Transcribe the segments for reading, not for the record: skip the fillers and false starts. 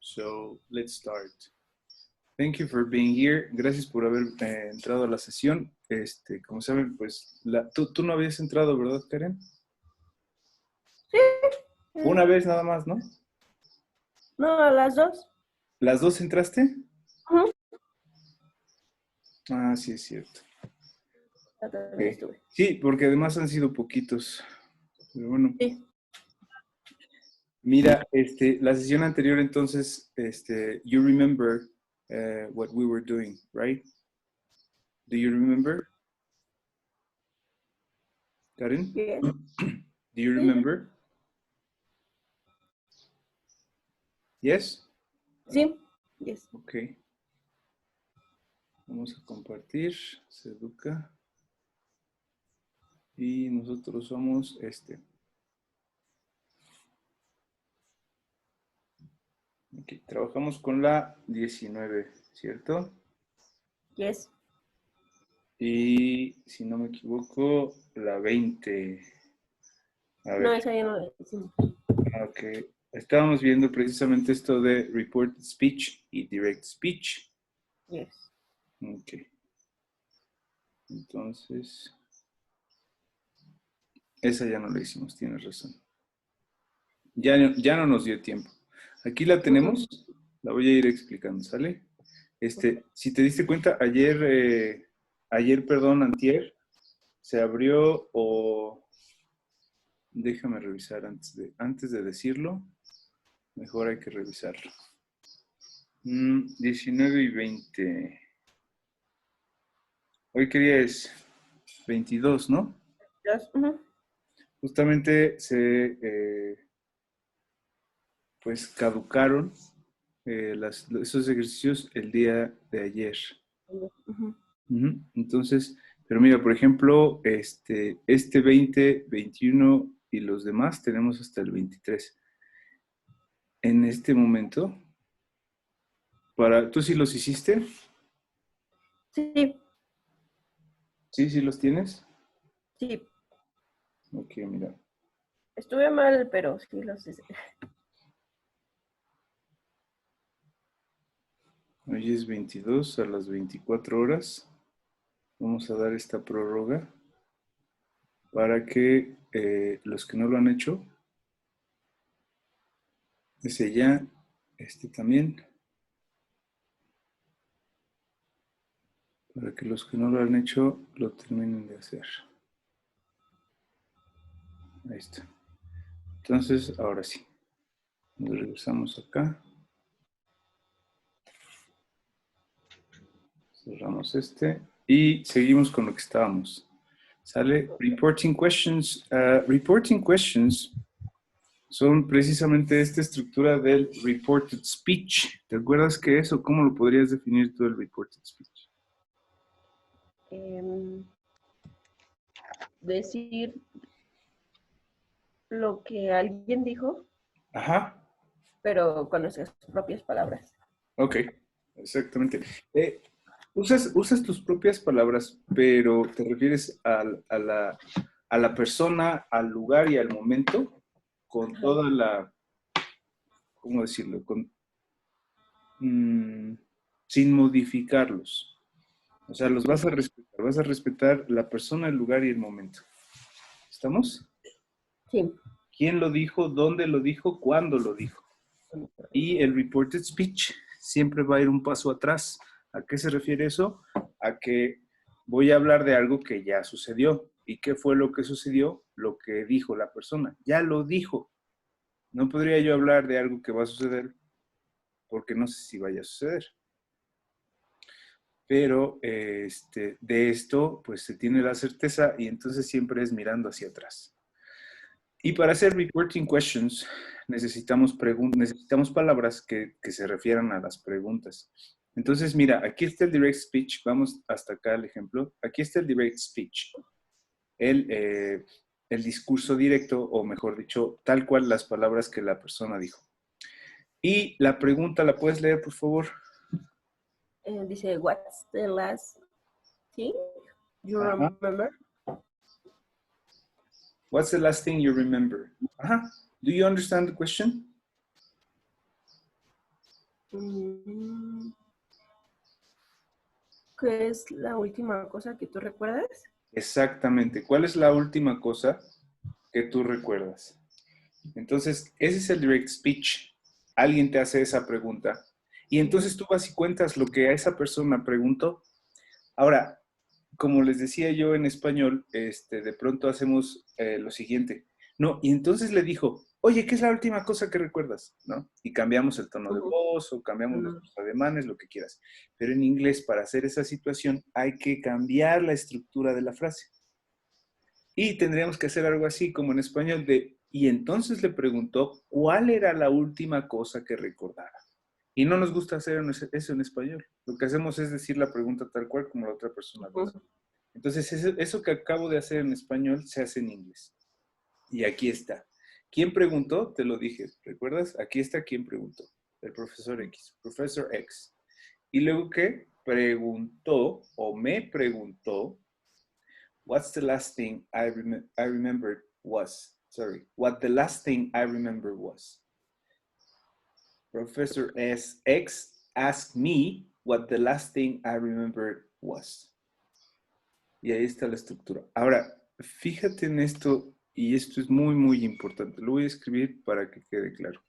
So let's start. Thank you for being here. Gracias por haber entrado a la sesión. Como saben, pues, tú no habías entrado, ¿verdad, Karen? Sí. Una vez nada más, ¿no? No, las dos. ¿Las dos entraste? Ujú. Ah, sí, es cierto. Ya también Okay. estuve. Sí, porque además han sido poquitos. Pero bueno. Sí. Mira, la sesión anterior, entonces, you remember what we were doing, right? Do you remember? Karen? Yes. Do you Sí. remember? Yes? Sí. Yes. Ok. Vamos a compartir. Seduca. Y nosotros somos Ok, trabajamos con la 19, ¿cierto? Yes. Y si no me equivoco, la 20. A No, ver, esa ya no la hicimos. ok. Estábamos viendo precisamente esto de reported speech y direct speech. Yes. Ok. Entonces, esa ya no la hicimos, tienes razón. Ya no nos dio tiempo. Aquí la tenemos, la voy a ir explicando, ¿sale? Si te diste cuenta, ayer, antier, se abrió o... Déjame revisar antes de decirlo. Mejor hay que revisarlo. 19 y 20. Hoy qué día es 22, ¿no? Yes. Justamente pues caducaron esos ejercicios el día de ayer. Ujú. Entonces, pero mira, por ejemplo, este 20, 21 y los demás tenemos hasta el 23. En este momento, ¿tú sí los hiciste? Sí. ¿Sí, sí los tienes? Sí. Ok, mira. Estuve mal, pero sí los hice. Hoy es 22 a las 24 horas. Vamos a dar esta prórroga para que los que no lo han hecho, ese ya, también, para que los que no lo han hecho lo terminen de hacer. Ahí está. Entonces, ahora sí. Nos regresamos acá. Cerramos y seguimos con lo que estábamos. ¿Sale? Reporting questions. Reporting questions son precisamente esta estructura del reported speech. ¿Te acuerdas qué es o cómo lo podrías definir tú el reported speech? Decir lo que alguien dijo, Ajá. pero con nuestras propias palabras. Ok, exactamente. Usas tus propias palabras, pero te refieres a la persona, al lugar y al momento con toda la, ¿cómo decirlo? Sin modificarlos. O sea, los vas a respetar la persona, el lugar y el momento. ¿Estamos? Sí. ¿Quién lo dijo? ¿Dónde lo dijo? ¿Cuándo lo dijo? Y el reported speech siempre va a ir un paso atrás. ¿A qué se refiere eso? A que voy a hablar de algo que ya sucedió. ¿Y qué fue lo que sucedió? Lo que dijo la persona. Ya lo dijo. No podría yo hablar de algo que va a suceder porque no sé si vaya a suceder. Pero de esto, pues se tiene la certeza y entonces siempre es mirando hacia atrás. Y para hacer reporting questions, necesitamos palabras que se refieran a las preguntas. Entonces, mira, aquí está el direct speech. Vamos hasta acá el ejemplo. Aquí está el direct speech. El discurso directo, o mejor dicho, tal cual las palabras que la persona dijo. Y la pregunta, ¿la puedes leer, por favor? Dice, what's the last thing you remember? What's the last thing you remember? Do you understand the question? Mm, ¿Qué es la última cosa que tú recuerdas? Exactamente. ¿Cuál es la última cosa que tú recuerdas? Entonces, ese es el direct speech. Alguien te hace esa pregunta. Y entonces tú vas y cuentas lo que a esa persona preguntó. Ahora, como les decía yo en español, de pronto hacemos lo siguiente. No, y entonces le dijo, oye, ¿qué es la última cosa que recuerdas? ¿No? Y cambiamos el tono de Ujú. voz o cambiamos No. nuestros ademanes, lo que quieras. Pero en inglés, para hacer esa situación, hay que cambiar la estructura de la frase. Y tendríamos que hacer algo así como en español de, y entonces le preguntó cuál era la última cosa que recordara. Y no nos gusta hacer eso en español. Lo que hacemos es decir la pregunta tal cual como la otra persona lo hace. Ujú. Entonces, eso que acabo de hacer en español se hace en inglés. Y aquí está. ¿Quién preguntó? Te lo dije. ¿Recuerdas? Aquí está quién preguntó. El profesor X. Profesor X. Y luego que preguntó o me preguntó, what's the last thing I remembered was? Sorry. What the last thing I remember was. Professor X asked me what the last thing I remembered was. Y ahí está la estructura. Ahora, fíjate en esto, y esto es muy, muy importante. Lo voy a escribir para que quede claro.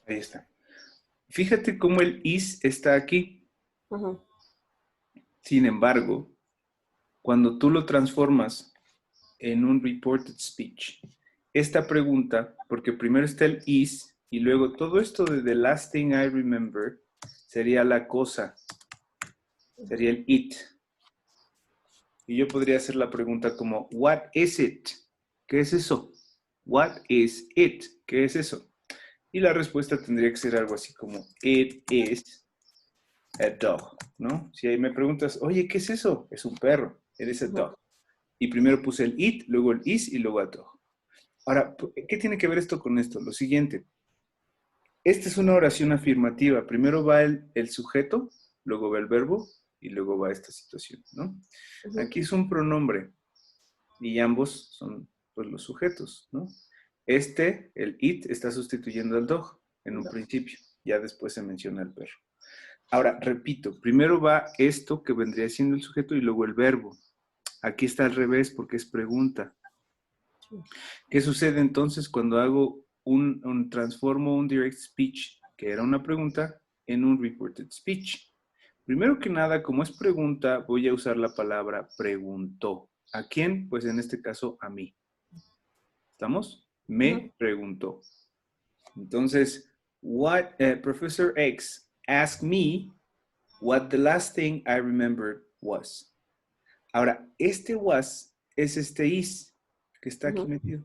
Ahí está. Fíjate cómo el is está aquí. Ujú. Sin embargo, cuando tú lo transformas en un reported speech, esta pregunta, porque primero está el is y luego todo esto de the last thing I remember sería la cosa, sería el it. Y yo podría hacer la pregunta como, what is it? ¿Qué es eso? What is it? ¿Qué es eso? Y la respuesta tendría que ser algo así como, it is a dog, ¿no? Si ahí me preguntas, oye, ¿qué es eso? Es un perro, it is a Ujú. dog. Y primero puse el it, luego el is y luego a dog. Ahora, ¿qué tiene que ver esto con esto? Lo siguiente, esta es una oración afirmativa. Primero va el sujeto, luego va el verbo y luego va esta situación, ¿no? Ujú. Aquí es un pronombre y ambos son pues, los sujetos, ¿no? El it, está sustituyendo al dog en un No. principio, ya después se menciona el perro. Ahora, repito, primero va esto que vendría siendo el sujeto y luego el verbo. Aquí está al revés porque es pregunta. Sí. ¿Qué sucede entonces cuando hago transformo un direct speech, que era una pregunta, en un reported speech? Primero que nada, como es pregunta, voy a usar la palabra preguntó. ¿A quién? Pues en este caso a mí. ¿Estamos? Ujú. Me preguntó. Entonces, Professor X asked me what the last thing I remembered was. Ahora, este was es este is que está aquí Ujú. metido.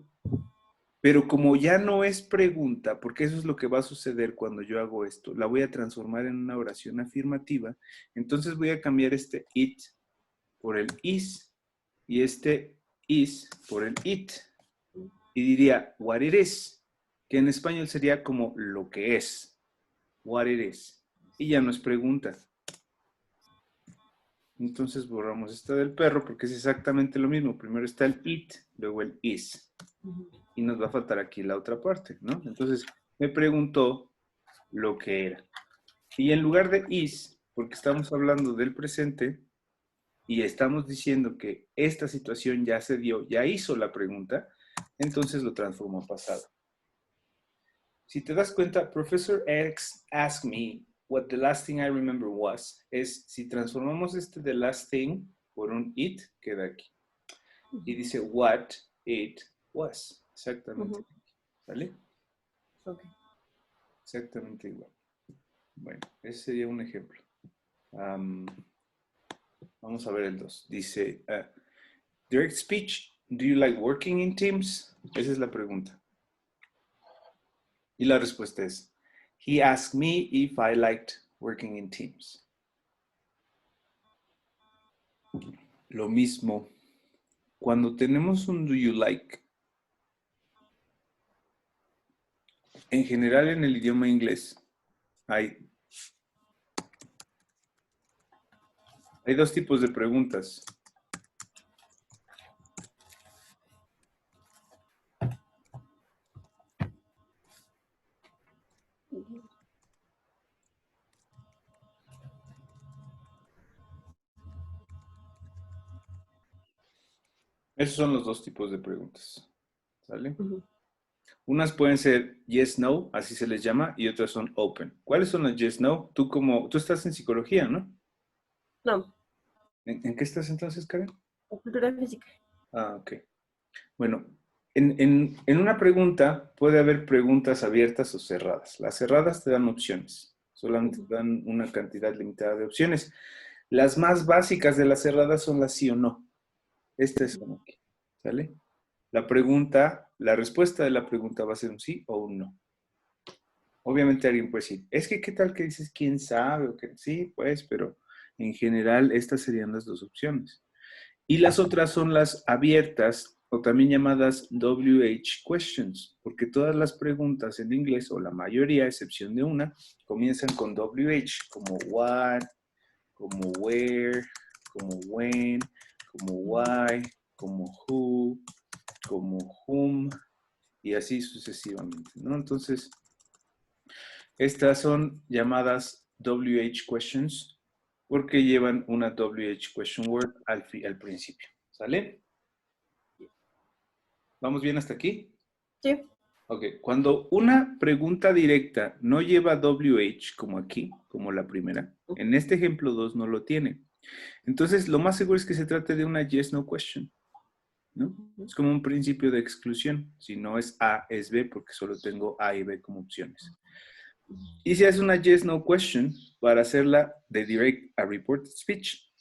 Pero como ya no es pregunta, porque eso es lo que va a suceder cuando yo hago esto, la voy a transformar en una oración afirmativa, entonces voy a cambiar este it por el is y este is por el it. Y diría what it is, que en español sería como lo que es, what it is. Y ya no es pregunta. Entonces borramos esta del perro porque es exactamente lo mismo. Primero está el it, luego el is. Ujú. Y nos va a faltar aquí la otra parte, ¿no? Entonces me preguntó lo que era. Y en lugar de is, porque estamos hablando del presente y estamos diciendo que esta situación ya se dio, ya hizo la pregunta, entonces lo transformo a pasado. Si te das cuenta, Professor X asked me what the last thing I remember was. Es, si transformamos este the last thing por un it, queda aquí. Y dice what it was. Exactamente. Ujú. ¿Vale? Ok. Exactamente igual. Bueno, ese sería un ejemplo. Vamos a ver el 2. Dice, direct speech, do you like working in teams? Esa es la pregunta. Y la respuesta es, he asked me if I liked working in teams. Lo mismo, cuando tenemos un do you like, en general en el idioma inglés hay Hay dos tipos de preguntas. Esos son los dos tipos de preguntas. ¿Sale? Ujú. Unas pueden ser yes, no, así se les llama, y otras son open. ¿Cuáles son las yes, no? Tú estás en psicología, ¿no? No, ¿En qué estás entonces, Karen? cultura física. Ah, ok. Bueno, en una pregunta puede haber preguntas abiertas o cerradas. Las cerradas te dan opciones, solamente te dan una cantidad limitada de opciones. Las más básicas de las cerradas son las sí o no. Esta es como que, ¿sale? La respuesta de la pregunta va a ser un sí o un no. Obviamente alguien puede decir, es que qué tal que dices quién sabe o que sí, pues, pero en general estas serían las dos opciones. Y las otras son las abiertas o también llamadas WH questions, porque todas las preguntas en inglés, o la mayoría, a excepción de una, comienzan con WH, como what, como where, como when, como why, como who, como whom, y así sucesivamente, ¿no? Entonces, estas son llamadas WH questions porque llevan una WH question word al principio, ¿sale? ¿Vamos bien hasta aquí? Sí. Ok, cuando una pregunta directa no lleva WH, como aquí, como la primera, en este ejemplo 2 no lo tiene. Entonces, lo más seguro es que se trate de una yes-no question, ¿no? Es como un principio de exclusión. Si no es A, es B, porque solo tengo A y B como opciones. Y si hace una yes-no question, para hacerla de direct a reported speech,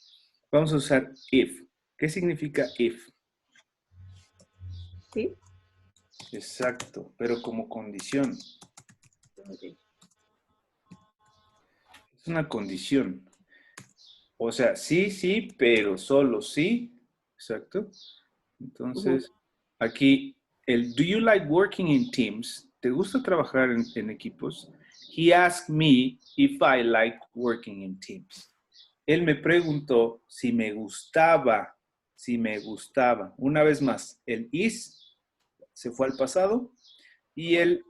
vamos a usar if. ¿Qué significa if? Sí. Exacto, pero como condición. Ok. Es una condición. O sea, sí, sí, pero solo sí. Exacto. Ujú. Entonces, aquí, el do you like working in teams? ¿Te gusta trabajar en equipos? He asked me if I liked working in teams. Él me preguntó si me gustaba. Una vez más, el is se fue al pasado y el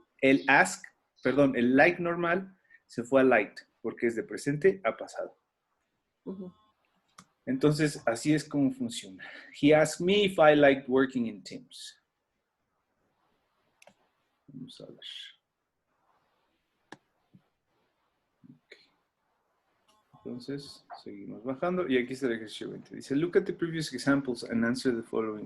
ask, perdón, el like normal se fue a liked, porque es de presente a pasado. Ujú. Entonces, así es como funciona. He asked me if I liked working in teams. Vamos a ver. Entonces, seguimos bajando y aquí está el ejercicio 20. Dice, look at the previous examples and answer the following